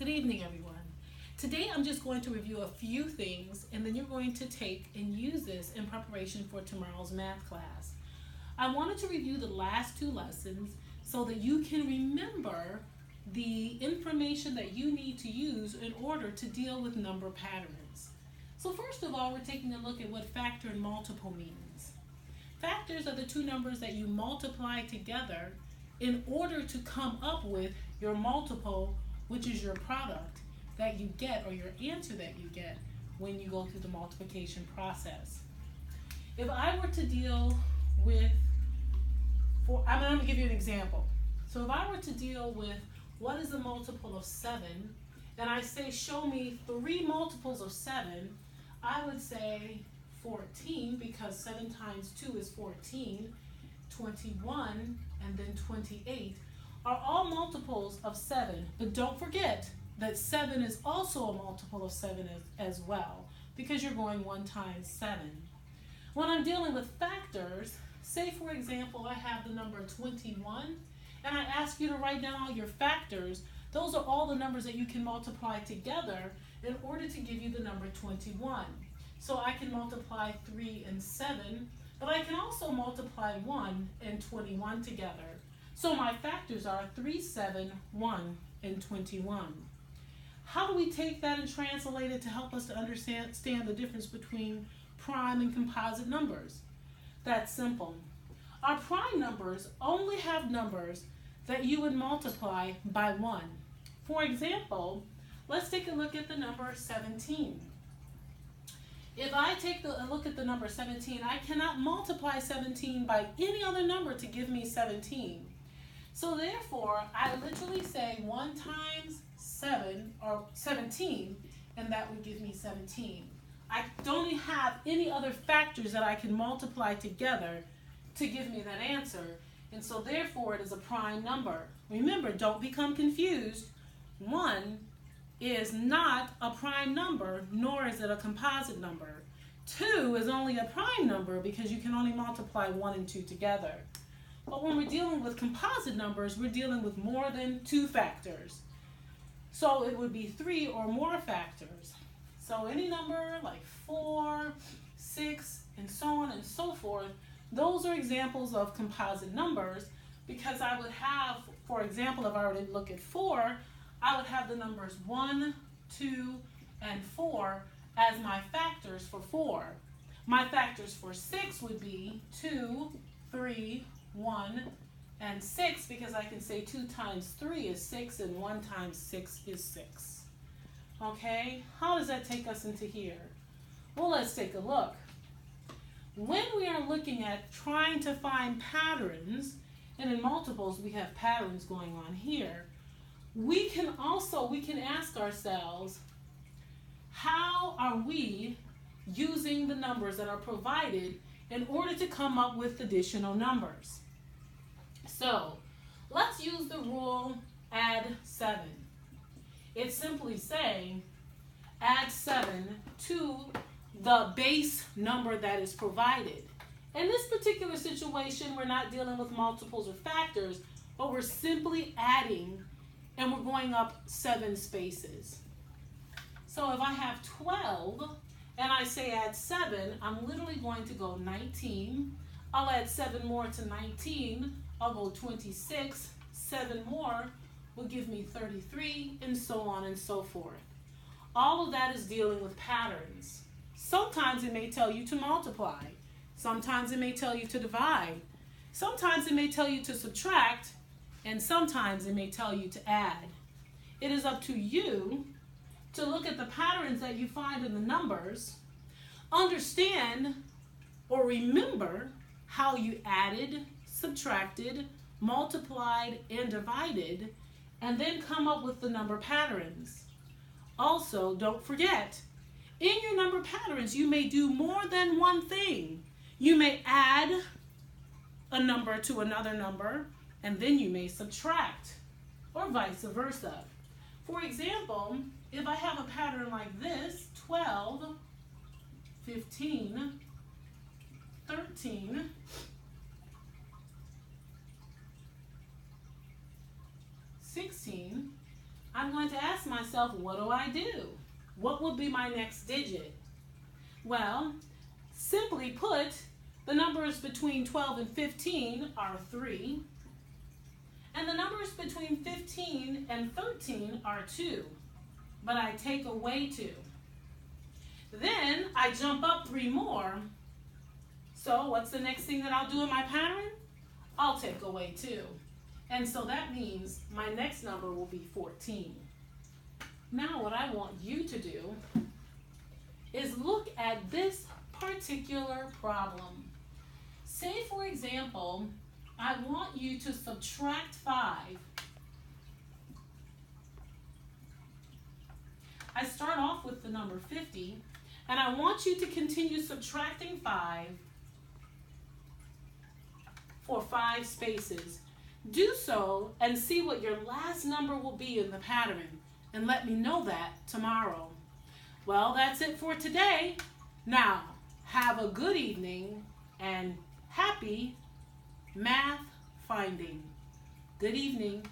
Good evening, everyone. Today I'm just going to review a few things and then you're going to take and use this in preparation for tomorrow's math class. I wanted to review the last two lessons so that you can remember the information that you need to use in order to deal with number patterns. So first of all, we're taking a look at what factor and multiple means. Factors are the two numbers that you multiply together in order to come up with your multiple, which is your product that you get or your answer that you get when you go through the multiplication process. If I were to deal with, I'm going to give you an example. So if I were to deal with what is the multiple of 7, and I say show me 3 multiples of 7, I would say 14 because 7 times 2 is 14, 21, and then 28 are all multiples of 7. But don't forget that 7 is also a multiple of 7 as well because you're going 1 times 7. When I'm dealing with factors, say for example I have the number 21 and I ask you to write down all your factors. Those are all the numbers that you can multiply together in order to give you the number 21. So I can multiply 3 and 7, but I can also multiply 1 and 21 together. So my factors are 3, 7, 1, and 21. How do we take that and translate it to help us to understand the difference between prime and composite numbers? That's simple. Our prime numbers only have numbers that you would multiply by 1. For example, let's take a look at the number 17. If I take a look at the number 17, I cannot multiply 17 by any other number to give me 17. So therefore, I literally say 1 times 7 or 17, and that would give me 17. I don't have any other factors that I can multiply together to give me that answer, and so therefore it is a prime number. Remember, don't become confused. 1 is not a prime number, nor is it a composite number. 2 is only a prime number because you can only multiply 1 and 2 together. But when we're dealing with composite numbers, we're dealing with more than 2 factors. So it would be 3 or more factors. So any number like 4, 6, and so on and so forth, those are examples of composite numbers because I would have, for example, if I were to look at 4, I would have the numbers 1, 2, and 4 as my factors for 4. My factors for 6 would be 2, 3, 1, and 6 because I can say 2 times 3 is 6 and 1 times 6 is 6. Okay, how does that take us into here? Well, let's take a look. When we are looking at trying to find patterns, and in multiples we have patterns going on here, we can ask ourselves, how are we using the numbers that are provided in order to come up with additional numbers? So let's use the rule add 7. It's simply saying add 7 to the base number that is provided. In this particular situation, we're not dealing with multiples or factors, but we're simply adding and we're going up 7 spaces. So if I have 12 and I say add 7, I'm literally going to go 19. I'll add 7 more to 19. I'll go 26. 7 more will give me 33, and so on and so forth. All of that is dealing with patterns. Sometimes it may tell you to multiply. Sometimes it may tell you to divide. Sometimes it may tell you to subtract, and sometimes it may tell you to add. It is up to you to look at the patterns that you find in the numbers, understand or remember how you added, subtracted, multiplied, and divided, and then come up with the number patterns. Also, don't forget, in your number patterns, you may do more than one thing. You may add a number to another number, and then you may subtract, or vice versa. For example, if I have a pattern like this, 12, 15, 13, 16, I'm I'm going to ask myself, what do I do? What will be my next digit? Well, simply put, the numbers between 12 and 15 are 3, and the numbers between 15 and 13 are 2, but I take away 2. Then I jump up 3 more. So what's the next thing that I'll do in my pattern? I'll take away 2. And so that means my next number will be 14. Now what I want you to do is look at this particular problem. Say, for example, I want you to subtract 5. I start off with the number 50, and I want you to continue subtracting 5 for 5 spaces. Do so and see what your last number will be in the pattern, and let me know that tomorrow. Well, that's it for today. Now, have a good evening and happy math finding. Good evening.